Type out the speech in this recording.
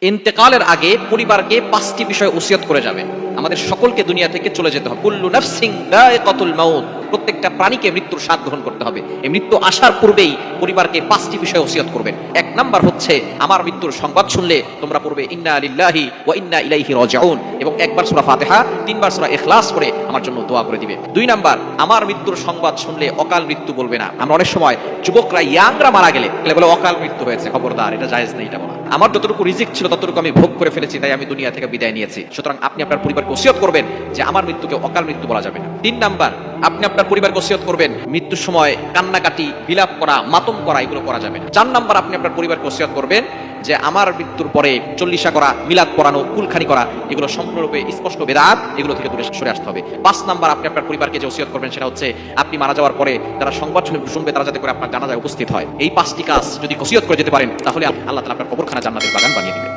ইন্তেকালের আগে পরিবারকে 5টি বিষয় ওসিয়ত করে যাবেন। আমাদের সকলকে দুনিয়া থেকে চলে যেতে হবে। কুল্লু নাফসিন যায়কাতুল মাউত, প্রত্যেকটা প্রাণীকে মৃত্যুর স্বাদ গ্রহণ করতে হবে। এই মৃত্যু আসার পূর্বেই পরিবারকে 5টি বিষয় ওসিয়ত করবেন। 1 নাম্বার হচ্ছে, আমার মৃত্যুর সংবাদ শুনলে তোমরা পড়বে ইন্না লিল্লাহি ওয়া ইন্না ইলাইহি রাজিউন, এবং একবার সূরা ফাতিহা, 3বার সূরা ইখলাস করে আমার জন্য দোয়া করে দিবে। 2 নাম্বার, আমার মৃত্যুর সংবাদ শুনলে অকাল মৃত্যু বলবে না। আমরা অনেক সময় যুবকরা ইয়াংরা মারা গেলে বলে অকাল মৃত্যু হয়েছে, খবরদার, এটা জায়েজ নেই, এটা বলা। আমার যতটুকু রিজিক ছিল ততটুকু আমি ভোগ করে ফেলেছি, তাই আমি দুনিয়া থেকে বিদায় নিয়েছি। সুতরাং আপনি আপনার পরিবারকে ওসিয়ত করবেন যে আমার মৃত্যুকে অকাল মৃত্যু বলা যাবে না। 3 নাম্বার, আপনি আপনার পরিবারকে ওসিয়ত করবেন মৃত্যুর সময় কান্নাকাটি, বিলাপ করা, মাতম করা এগুলো করা যাবে না। 4 নাম্বার, আপনি আপনার পরিবারকে ওসিয়ত করবেন যে আমার মৃত্যুর পরে চল্লিশা করা, মিলাদ পড়ানো, কুলখানি করা এগুলো সম্পূর্ণরূপে স্পষ্ট বেদাত, এগুলো থেকে দূরে সরে আসতে হবে। 5 নাম্বার, আপনি আপনার পরিবারকে যে ওসিয়ত করবেন সেটা হচ্ছে আপনি মারা যাওয়ার পরে যারা সংবাদ শুনবে তারা যাতে করে আপনার জানাজায় উপস্থিত হয়। এই 5টি কাজ যদি ওসিয়ত করে যেতে পারেন তাহলে আল্লাহ তাআলা আপনার কবরখানা জান্নাতের বাগান বানিয়ে দিবেন।